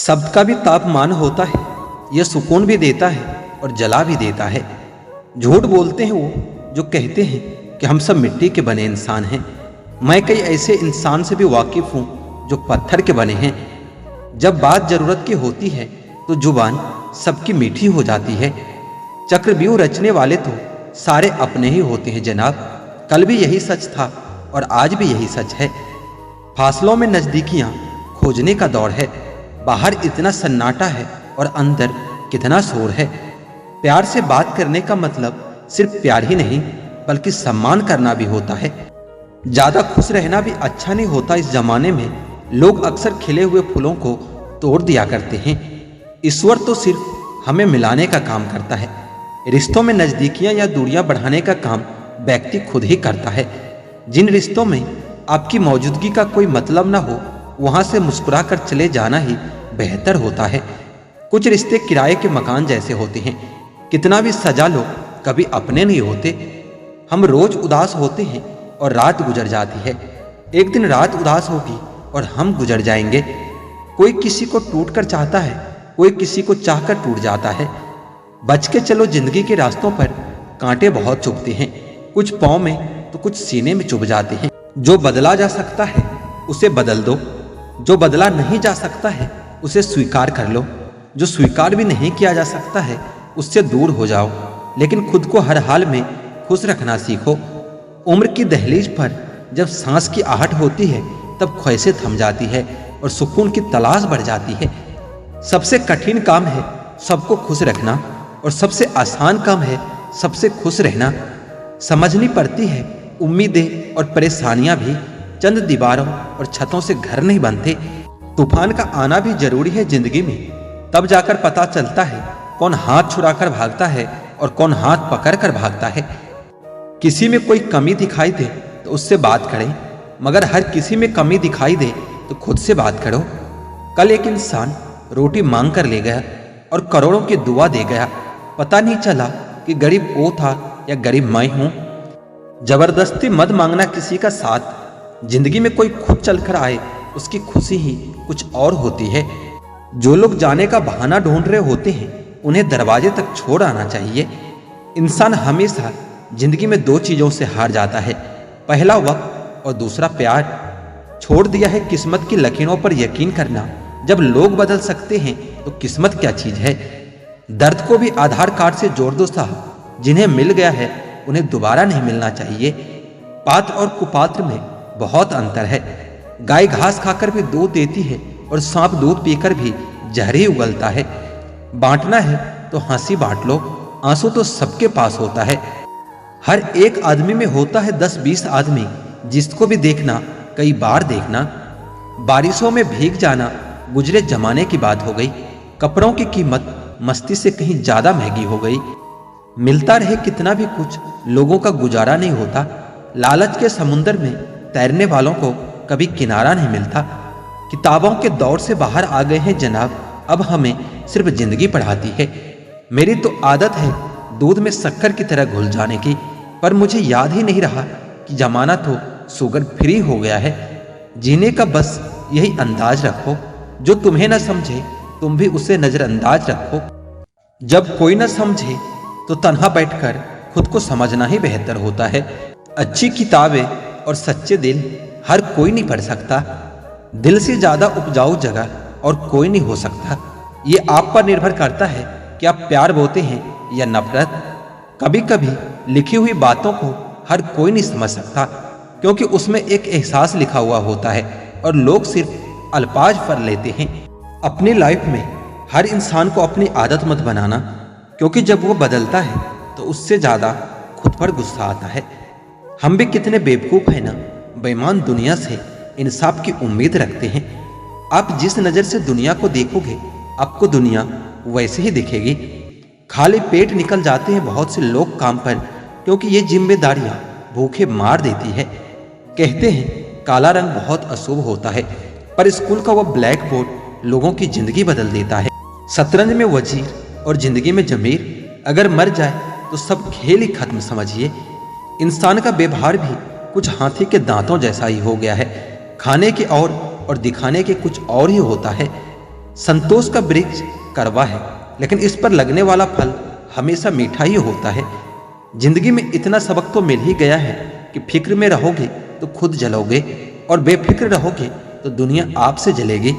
शब्द का भी तापमान होता है, यह सुकून भी देता है और जला भी देता है। झूठ बोलते हैं वो जो कहते हैं कि हम सब मिट्टी के बने इंसान हैं। मैं कई ऐसे इंसान से भी वाकिफ हूँ जो पत्थर के बने हैं। जब बात जरूरत की होती है तो जुबान सबकी मीठी हो जाती है। चक्रव्यूह रचने वाले तो सारे अपने ही होते हैं जनाब। कल भी यही सच था और आज भी यही सच है। फासलों में नजदीकियां खोजने का दौर है। बाहर इतना सन्नाटा है और अंदर कितना शोर है। प्यार से बात करने का मतलब सिर्फ प्यार ही नहीं बल्कि सम्मान करना भी होता है। ज्यादा खुश रहना भी अच्छा नहीं होता। इस जमाने में लोग अक्सर खिले हुए फूलों को तोड़ दिया करते हैं। ईश्वर तो सिर्फ हमें मिलाने का काम करता है। रिश्तों में नजदीकियां या दूरियां बढ़ाने का काम व्यक्ति खुद ही करता है। जिन रिश्तों में आपकी मौजूदगी का कोई मतलब ना हो वहां से मुस्कुरा कर चले जाना ही बेहतर होता है। कुछ रिश्ते किराए के मकान जैसे होते हैं। कितना भी सजा लो कभी अपने नहीं होते। हम रोज उदास होते हैं और रात गुजर जाती है। एक दिन रात उदास होगी और हम गुजर जाएंगे। कोई किसी को टूट कर चाहता है, कोई किसी को चाहकर टूट जाता है। बच के चलो, जिंदगी के रास्तों पर कांटे बहुत चुभते हैं। कुछ पाँव में तो कुछ सीने में चुभ जाते हैं। जो बदला जा सकता है उसे बदल दो, जो बदला नहीं जा सकता है उसे स्वीकार कर लो। जो स्वीकार भी नहीं किया जा सकता है उससे दूर हो जाओ, लेकिन खुद को हर हाल में खुश रखना सीखो। उम्र की दहलीज पर जब सांस की आहट होती है तब ख्वाहिशें थम जाती है और सुकून की तलाश बढ़ जाती है। सबसे कठिन काम है सबको खुश रखना और सबसे आसान काम है सबसे खुश रहना। समझनी पड़ती है उम्मीदें और परेशानियां भी चंद दीवारों और छतों से घर नहीं बनते। तूफान का आना भी जरूरी है जिंदगी में, तब जाकर पता चलता है कौन हाथ छुड़ाकर भागता है और कौन हाथ पकड़कर भागता है। किसी में कोई कमी दिखाई दे तो उससे बात करें, मगर हर किसी में कमी दिखाई दे तो खुद से बात करो। कल एक इंसान रोटी मांग कर ले गया और करोड़ों की दुआ दे गया। पता नहीं चला कि गरीब वो था या गरीब मैं हूं। जबरदस्ती मत मांगना किसी का साथ। जिंदगी में कोई खुद चलकर आए उसकी खुशी ही कुछ और होती है। जो लोग जाने का बहाना ढूंढ रहे होते हैं उन्हें दरवाजे तक छोड़ आना चाहिए। इंसान हमेशा जिंदगी में दो चीजों से हार जाता है, पहला वक्त और दूसरा प्यार। छोड़ दिया है किस्मत की लकीरों पर यकीन करना। जब लोग बदल सकते हैं तो किस्मत क्या चीज है। दर्द को भी आधार कार्ड से जोड़ दो साहब। जिन्हें मिल गया है उन्हें दोबारा नहीं मिलना चाहिए। पात्र और कुपात्र में बहुत अंतर है। गाय घास खाकर भी दूध देती है और सांप दूध पीकर भी जहर ही उगलता है। बांटना है तो हंसी बांट लो, आंसू तो सबके पास होता है। हर एक आदमी में होता है 10-20 आदमी जिसको भी देखना कई बार देखना। बारिशों में भीग जाना गुजरे जमाने की बात हो गई। कपड़ों की कीमत मस्ती से कहीं ज्यादा महंगी हो गई। मिलता रहे कितना भी कुछ लोगों का गुजारा नहीं होता। लालच के समुंदर में तैरने वालों को कभी किनारा नहीं मिलता। किताबों के दौर से बाहर आ गए हैं जनाब, अब हमें सिर्फ जिंदगी पढ़ाती है। मेरी तो आदत है दूध में शक्कर की तरह घुल जाने की, पर मुझे याद ही नहीं रहा कि जमाना तो शुगर फ्री हो गया है। जीने का बस यही अंदाज रखो, जो तुम्हें न समझे तुम भी उसे नजरअंदाज रखो। जब कोई न समझे तो तन्हा बैठकर खुद को समझना ही बेहतर होता है। अच्छी किताबें और सच्चे दिल हर कोई नहीं पढ़ सकता। दिल से ज्यादा उपजाऊ जगह और कोई नहीं हो सकता। ये आप पर निर्भर करता है कि आप प्यार बोते हैं या नफरत। कभी कभी लिखी हुई बातों को हर कोई नहीं समझ सकता, क्योंकि उसमें एक एहसास लिखा हुआ होता है और लोग सिर्फ अल्फाज पढ़ लेते हैं। अपनी लाइफ में हर इंसान को अपनी आदत मत बनाना, क्योंकि जब वो बदलता है तो उससे ज्यादा खुद पर गुस्सा आता है। हम भी कितने बेवकूफ हैं ना, बेईमान दुनिया से इंसाफ की उम्मीद रखते हैं। आप जिस नजर से दुनिया को देखोगे आपको दुनिया वैसे ही दिखेगी। खाली पेट निकल जाते हैं बहुत से लोग काम पर, क्योंकि ये जिम्मेदारियां भूखे मार देती है। कहते हैं काला रंग बहुत अशुभ होता है, पर स्कूल का वह ब्लैक बोर्ड लोगों की जिंदगी बदल देता है। शतरंज में वजीर और जिंदगी में जमीर अगर मर जाए तो सब खेल ही खत्म समझिए। इंसान का व्यवहार भी कुछ हाथी के दांतों जैसा ही हो गया है। खाने के और दिखाने के कुछ और ही होता है। संतोष का वृक्ष कड़वा है, लेकिन इस पर लगने वाला फल हमेशा मीठा ही होता है। जिंदगी में इतना सबक तो मिल ही गया है कि फिक्र में रहोगे तो खुद जलोगे और बेफिक्र रहोगे तो दुनिया आपसे जलेगी।